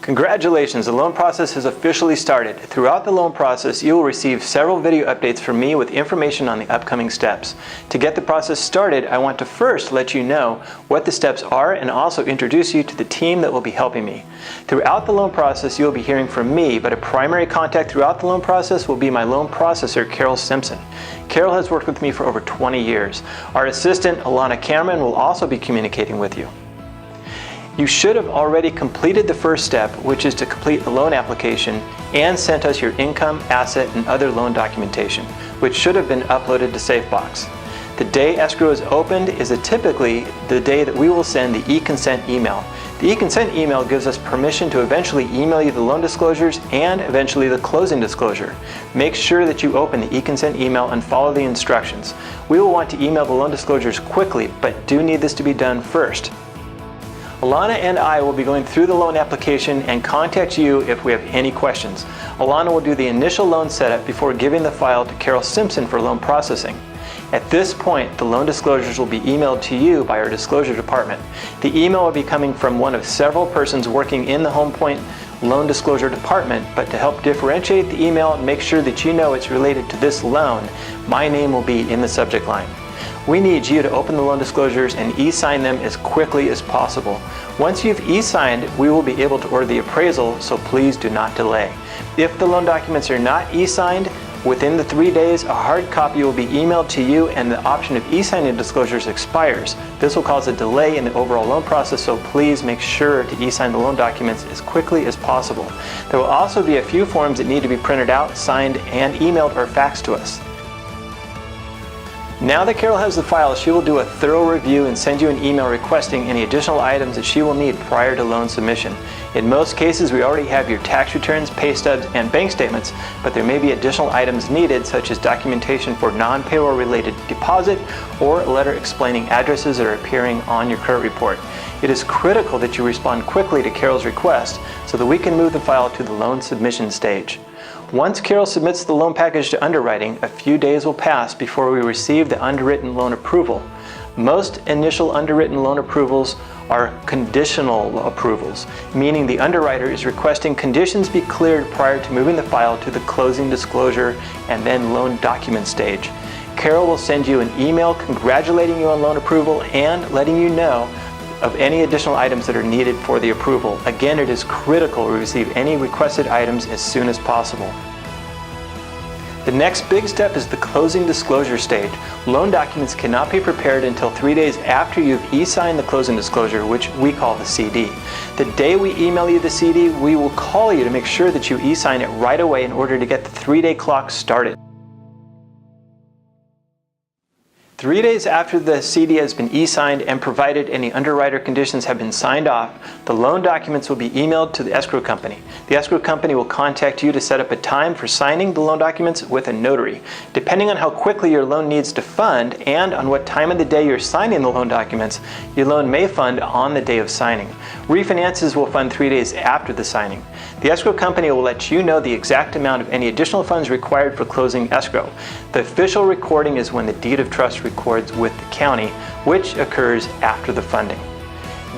Congratulations, the loan process has officially started. Throughout the loan process, you will receive several video updates from me with information on the upcoming steps. To get the process started, I want to first let you know what the steps are and also introduce you to the team that will be helping me. Throughout the loan process, you'll be hearing from me, but a primary contact throughout the loan process will be my loan processor, Carol Simpson. Carol has worked with me for over 20 years. Our assistant, Alana Cameron, will also be communicating with you. You should have already completed the first step, which is to complete the loan application and sent us your income, asset, and other loan documentation, which should have been uploaded to SafeBox. The day escrow is opened is typically the day that we will send the e-consent email. The e-consent email gives us permission to eventually email you the loan disclosures and eventually the closing disclosure. Make sure that you open the e-consent email and follow the instructions. We will want to email the loan disclosures quickly, but do need this to be done first. Alana and I will be going through the loan application and contact you if we have any questions. Alana will do the initial loan setup before giving the file to Carol Simpson for loan processing. At this point, the loan disclosures will be emailed to you by our disclosure department. The email will be coming from one of several persons working in the Home Point loan disclosure department, but to help differentiate the email and make sure that you know it's related to this loan, my name will be in the subject line. We need you to open the loan disclosures and e-sign them as quickly as possible. Once you've e-signed, we will be able to order the appraisal, so please do not delay. If the loan documents are not e-signed, within the 3 days, a hard copy will be emailed to you and the option of e-signing disclosures expires. This will cause a delay in the overall loan process, so please make sure to e-sign the loan documents as quickly as possible. There will also be a few forms that need to be printed out, signed, and emailed or faxed to us. Now that Carol has the file, she will do a thorough review and send you an email requesting any additional items that she will need prior to loan submission. In most cases, we already have your tax returns, pay stubs, and bank statements, but there may be additional items needed, such as documentation for non-payroll related deposit or a letter explaining addresses that are appearing on your credit report. It is critical that you respond quickly to Carol's request so that we can move the file to the loan submission stage. Once Carol submits the loan package to underwriting, a few days will pass before we receive the underwritten loan approval. Most initial underwritten loan approvals are conditional approvals, meaning the underwriter is requesting conditions be cleared prior to moving the file to the closing disclosure and then loan document stage. Carol will send you an email congratulating you on loan approval and letting you know of any additional items that are needed for the approval. Again, it is critical we receive any requested items as soon as possible. The next big step is the closing disclosure stage. Loan documents cannot be prepared until 3 days after you've e-signed the closing disclosure, which we call the CD. The day we email you the CD, we will call you to make sure that you e-sign it right away in order to get the 3-day clock started. 3 days after the CD has been e-signed and provided any underwriter conditions have been signed off, the loan documents will be emailed to the escrow company. The escrow company will contact you to set up a time for signing the loan documents with a notary. Depending on how quickly your loan needs to fund and on what time of the day you're signing the loan documents, your loan may fund on the day of signing. Refinances will fund 3 days after the signing. The escrow company will let you know the exact amount of any additional funds required for closing escrow. The official recording is when the deed of trust records with the county, which occurs after the funding.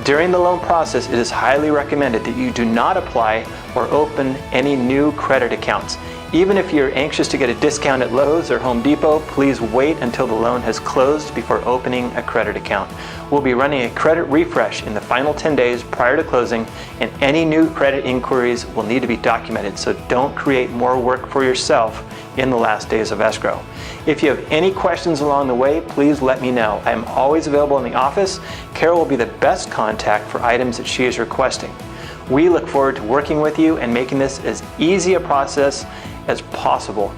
During the loan process, it is highly recommended that you do not apply or open any new credit accounts. Even if you're anxious to get a discount at Lowe's or Home Depot, please wait until the loan has closed before opening a credit account. We'll be running a credit refresh in the final 10 days prior to closing, and any new credit inquiries will need to be documented, so don't create more work for yourself in the last days of escrow. If you have any questions along the way, please let me know. I am always available in the office. Carol will be the best contact for items that she is requesting. We look forward to working with you and making this as easy a process as possible.